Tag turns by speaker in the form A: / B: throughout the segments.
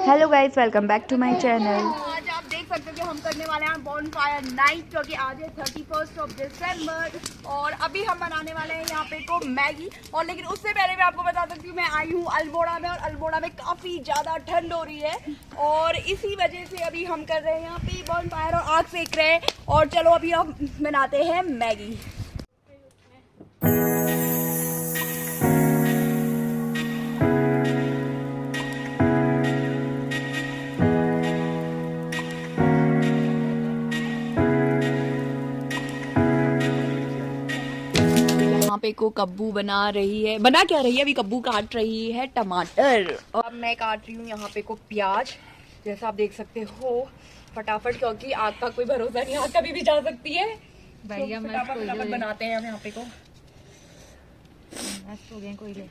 A: Hello guys, welcome back to my channel.
B: आज आप देख सकते हो कि हम करने वाले हैं बॉनफायर नाइट, क्योंकि आज है 31 दिसंबर और अभी हम बनाने वाले हैं यहाँ पे को मैगी। और लेकिन उससे पहले मैं आपको बता सकती हूँ, मैं आई हूँ अल्मोड़ा में और अल्मोड़ा में काफ़ी ज़्यादा ठंड हो रही है और इसी वजह से अभी हम कर रहे हैं यहाँ पे बॉनफायर और आग सेक रहे हैं। और चलो अभी हम बनाते हैं मैगी। यहाँ पे को कब्बू बना रही है, बना क्या रही है, अभी कब्बू काट रही है टमाटर और अब मैं काट रही हूँ यहाँ पे को प्याज। जैसा आप देख सकते हो फटाफट, क्योंकि आग का कोई भरोसा नहीं, आग कभी भी जा सकती है। बढ़िया तो फटाफट बनाते हैं हम यहाँ पे को। मस्त हो गए कोयले।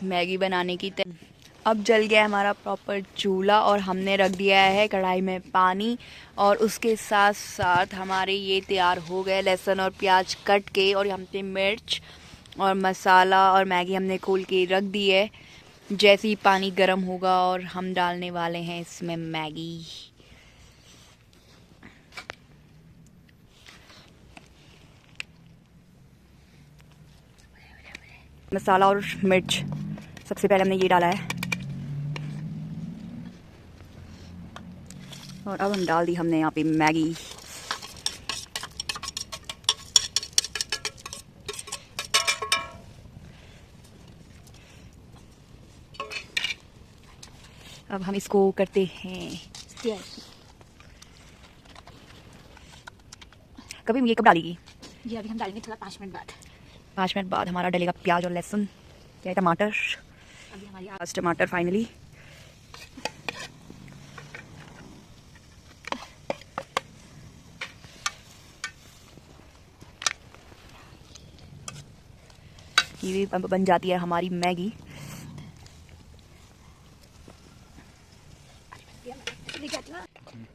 B: मैगी बनाने की अब जल गया हमारा प्रॉपर चूल्हा और हमने रख दिया है कढ़ाई में पानी और उसके साथ साथ हमारे ये तैयार हो गए लहसुन और प्याज कट के, और यहाँ पे मिर्च और मसाला और मैगी हमने खोल के रख दी है। जैसे ही पानी गर्म होगा और हम डालने वाले हैं इसमें मैगी। मसाला और मिर्च सबसे पहले हमने ये डाला है और अब हम डाल दी हमने यहाँ पे मैगी। अब हम इसको करते हैं कभी ये कब डालेगी?
C: ये अभी हम डालेंगे थोड़ा 5 मिनट बाद।
B: 5 मिनट बाद हमारा डलेगा प्याज और लहसुन, क्या टमाटर।
C: अभी हमारी
B: आज टमाटर फाइनली। ये भी बन जाती है हमारी मैगी।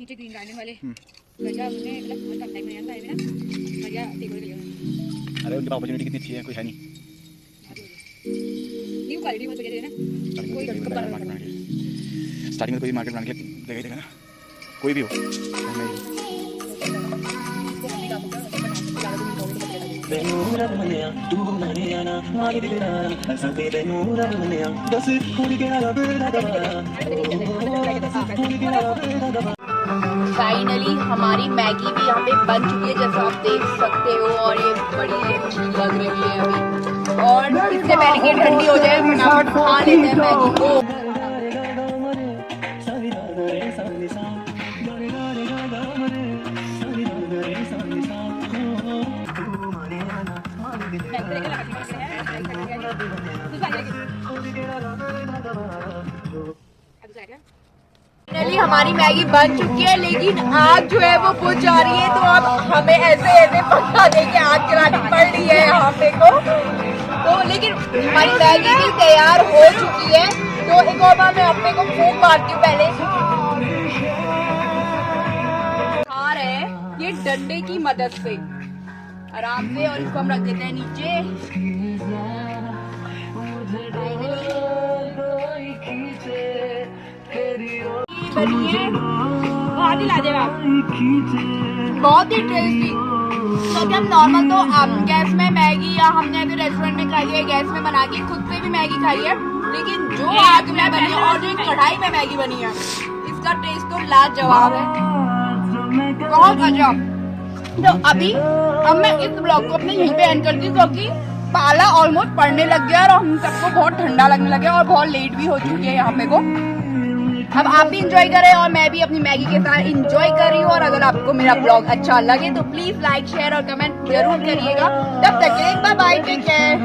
C: नीचे ग्रीन गार्डन वाले भैया उन्होंने मतलब बहुत कम टाइम में आया ना भैया टेबल पे लिया।
D: अरे उनके पास अपॉर्चुनिटी कितनी अच्छी है, कोई है नहीं।
C: न्यू क्वालिटी बहुत बढ़िया है ना, कोई
D: स्टार्टिंग में कोई मार्केट बनाने के लिए देगा ही देगा ना, कोई भी हो।
B: फाइनली हमारी मैगी भी यहाँ पे बन चुकी है, जैसा आप देख सकते हो, और ये बड़ी अच्छी लग रही है अभी। और इससे पहले कि ठंडी हो जाए फटाफट खा लेते हैं मैगी को। फाइनली हमारी मैगी बन चुकी है, लेकिन आग जो है वो बुझ जा रही है, तो अब हमें ऐसे ऐसे पक्का देके आग जलानी पड़ रही है यहाँ पे को। तो लेकिन हमारी मैगी भी तैयार हो चुकी है, तो एक और बार मैं अपने को फूंक मारती हूँ पहले। खा रहे हैं ये डंडे की मदद से आराम से, और इसको हम रख देते हैं नीचे। बनी है बहुत ही लाजवाब, बहुत ही टेस्टी। क्योंकि हम नॉर्मल तो गैस में मैगी या हमने अभी रेस्टोरेंट में खाई है, गैस में बना के खुद से भी मैगी खाई है, लेकिन जो आग में बनी है और जो कढ़ाई में मैगी बनी है, इसका टेस्ट तो लाजवाब है, बहुत अजब। तो अभी अब मैं इस ब्लॉग को अपने यहीं पे एंड करती हूँ, क्योंकि पाला ऑलमोस्ट पड़ने लग गया और हम सबको बहुत ठंडा लगने लगा और बहुत लेट भी हो चुकी है यहाँ पे को। अब आप भी इंजॉय करें और मैं भी अपनी मैगी के साथ इंजॉय कर रही हूँ। और अगर आपको मेरा ब्लॉग अच्छा लगे तो प्लीज लाइक, शेयर और कमेंट जरूर करिएगा। तब तक के लिए बाय बाय, टेक केयर।